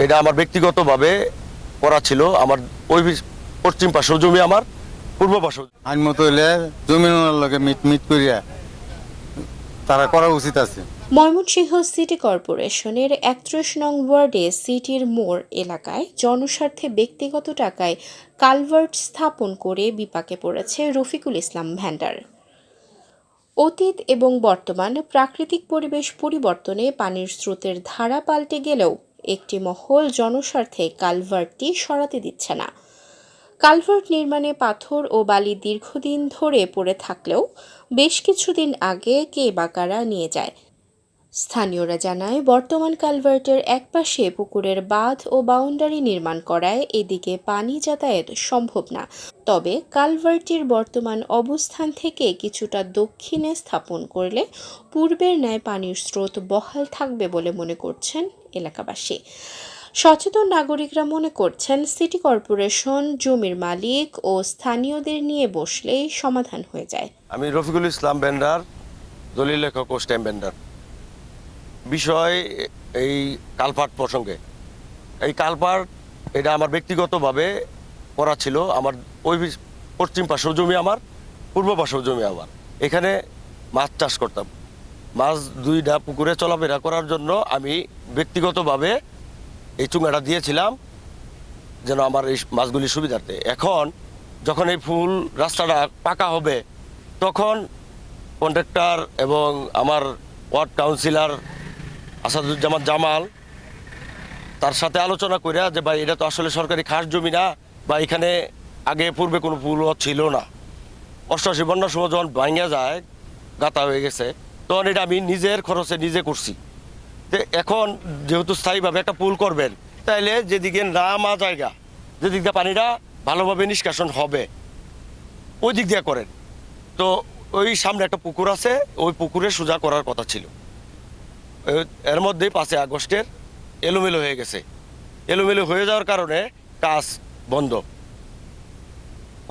এটা আমার ব্যক্তিগতভাবে করা ছিল। আমার ওই পশ্চিম পাশে জমি, আমার পূর্ব পাশে আইন মতো হইলে জমির লগে মিট করিয়া তারা করা উচিত আছে। ময়মনসিংহ সিটি কর্পোরেশনের ৩১ নং ওয়ার্ডে সিটির মোড় এলাকায় জনস্বার্থে ব্যক্তিগত টাকায় কালভার্ট স্থাপন করে বিপাকে পড়েছে রফিকুল ইসলাম ভ্যান্ডার। অতীত এবং বর্তমান প্রাকৃতিক পরিবেশ পরিবর্তনে পানির স্রোতের ধারা পাল্টে গেলেও একটি মহল জনস্বার্থে কালভার্টটি সরাতে দিচ্ছে না। কালভার্ট নির্মাণে পাথর ও বালি দীর্ঘদিন ধরে পড়ে থাকলেও বেশ কিছুদিন আগে কে বা কারা নিয়ে যায়। স্থানীয়রা জানায়, বর্তমান কালভার্টের একপাশে পুকুরের বাঁধ ও বাউন্ডারি নির্মাণ করায় এদিকে পানি যাতায়াত সম্ভব না। তবে কালভার্টটির বর্তমান অবস্থান থেকে কিছুটা দক্ষিণে স্থাপন করলে পূর্বের ন্যায় পানির স্রোত বহাল থাকবে বলে মনে করছেন এলাকাবাসী। সচেতন নাগরিকরা মনে করছেন, সিটি কর্পোরেশন জমির মালিক ও স্থানীয়দের নিয়ে বসলেই সমাধান হয়ে যায়। আমি রফিকুল ইসলাম ভ্যান্ডার, দলিল লেখক ও স্ট্যাম্প ভ্যান্ডার। বিষয় এই কালভার্ট প্রসঙ্গে, এই কালভার্ট এটা আমার ব্যক্তিগতভাবে করা ছিল। আমার ওই পশ্চিম পাশেও জমি, আমার পূর্ব পাশেও জমি। আমার এখানে মাছ চাষ করতাম। মাছ দুইটা পুকুরে চলাফেরা করার জন্য আমি ব্যক্তিগতভাবে এই চুঙ্গাটা দিয়েছিলাম যেন আমার এই মাছগুলির সুবিধার্থে। এখন যখন এই ফুল রাস্তাটা পাকা হবে, তখন কন্ট্রাক্টর এবং আমার ওয়ার্ড কাউন্সিলর আসাদুজ্জামান জামাল তার সাথে আলোচনা করে যে ভাই এটা তো আসলে সরকারি খাস জমি না, বা এখানে আগে পূর্বে কোনো পুলও ছিল না। ৮৮ বন্যার সময় যখন ভাঙা যায়, গাতা হয়ে গেছে, তখন এটা আমি নিজের খরচে নিজে করছি। তো এখন যেহেতু স্থায়ীভাবে একটা পুল করবেন, তাইলে যেদিকে নামা জায়গা, যেদিক দিয়ে পানিটা ভালোভাবে নিষ্কাশন হবে, ওই দিক দিয়ে করেন। তো ওই সামনে একটা পুকুর আছে, ওই পুকুরে সোজা করার কথা ছিল। এর মধ্যেই ৫ আগস্টের এলোমেলো হয়ে গেছে। এলোমেলো হয়ে যাওয়ার কারণে কাজ বন্ধ।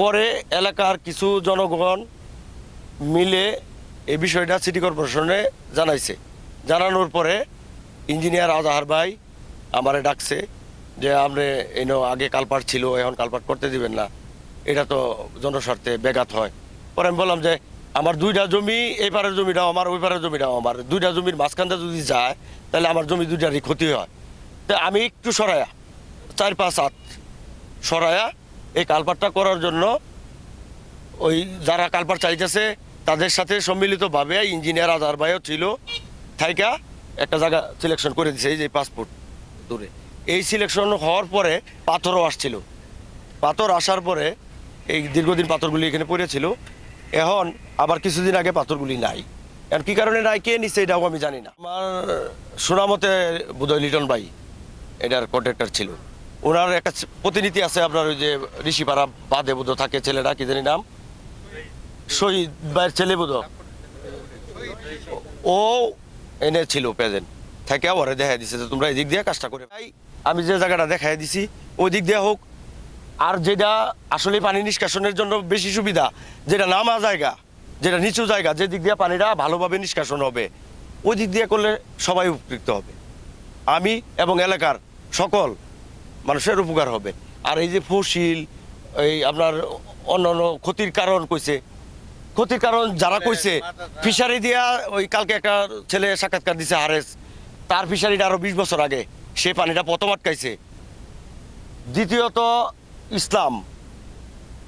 পরে এলাকার কিছু জনগণ মিলে এই বিষয়টা সিটি কর্পোরেশনে জানাইছে। জানানোর পরে ইঞ্জিনিয়ার আজহার ভাই আমারে ডাকছে যে আপনি আগে কালপাট ছিল, এখন কালপাট করতে দিবেন না, এটা তো জনস্বার্থে ব্যাঘাত হয়। পরে আমি বললাম যে আমার দুইটা জমি, এই পারের জমিটাও আমার, ওই পারের জমিটাও আমার, দুইটা জমির মাঝখানটা যদি যায় তাহলে আমার জমি দুইটারই ক্ষতি হয়। তো আমি একটু সরায়া ৪-৫ হাত সরায়া এই কালপাটটা করার জন্য ওই যারা কালপাট চাইতেছে তাদের সাথে সম্মিলিতভাবে ইঞ্জিনিয়ার আজহার ভাইও ছিল, থাইকা একটা জায়গা সিলেকশন করে দিছে, এই যে ৫ ফুট দূরে। এই সিলেকশন হওয়ার পরে পাথরও আসছিল। পাথর আসার পরে এই দীর্ঘদিন পাথরগুলি এখানে পড়েছিল। এখন আবার কিছুদিন আগে পাথরগুলি নাই। এখন কী কারণে নাই, কে নিচ্ছে এটাও আমি জানি না। আমার শোনামতে বোধহয় লিটন ভাই এটার কন্ট্রাক্টর ছিল। ওনার একটা প্রতিনিধি আছে আপনার ওই যে ঋষিপাড়া বাদে বোধ থাকে, ছেলেটা কি জানি নাম, শহীদ ভাইয়ের ছেলে বোধ, ও এনে ছিল প্রেজেন্ট থেকে। ওরে দেখাই দিছে যে তোমরা এই দিক দিয়ে কাজটা করে। তাই আমি যে জায়গাটা দেখাই দিছি ওই দিক দিয়ে হোক। আর যেটা আসলে পানি নিষ্কাশনের জন্য বেশি সুবিধা, যেটা নামা জায়গা, যেটা নিচু জায়গা, যে দিক দিয়ে পানিটা ভালোভাবে নিষ্কাশন হবে, ওই দিক দিয়ে করলে সবাই উপকৃত হবে। আমি এবং এলাকার সকল মানুষের উপকার হবে। আর এই যে ফসিল, এই আপনার অন্যান্য ক্ষতির কারণ কইছে, ক্ষতির কারণ যারা কইছে, ফিশারি দিয়া ওই কালকে একটা ছেলে সাক্ষাৎকার দিছে হারেস, তার ফিশারিটা আরো ২০ বছর আগে সে পানিটা প্রথম আটকাইছে। দ্বিতীয়ত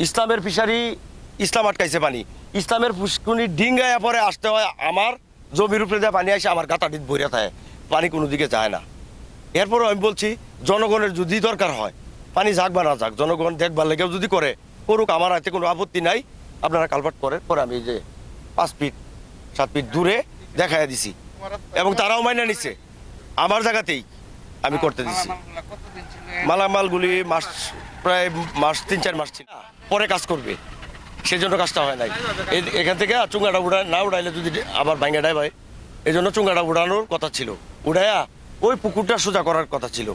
ইসলামের ফিশারি, ইসলাম আটকাইছে পানি। ইসলামের পুষ্কুনি ডিঙ্গায় পরে আসতে হয় আমার জমির উপরে দিয়ে পানি আসে, আমার গাতাটিত ভরিয়া থাকে, পানি কোনো দিকে যায় না। এরপরও আমি বলছি, জনগণের যদি দরকার হয়, পানি যাক বা না যাক, জনগণ দেখবার লেগেও যদি করে করুক, আমার হাতে কোনো আপত্তি নাই। আপনারা কালভার্ট করেন। পরে আমি যে ৫ ফিট ৭ ফিট দূরে দেখাইয়া দিছি এবং তারাও মাইনা নিচ্ছে। আমার জায়গাতেই আমি করতে দিছি। মালামালগুলি প্রায় মাস ৩-৪ মাস ছিল, পরে কাজ করবে, সেজন্য কাজটা হয় নাই। এখান থেকে চুঙ্গাটা না উড়াইলে যদি আবার ভাঙ্গা ডাই ভাই, এই জন্য চুঙ্গাটা উড়ানোর কথা ছিল, উড়াইয়া ওই পুকুরটা সোজা করার কথা ছিল।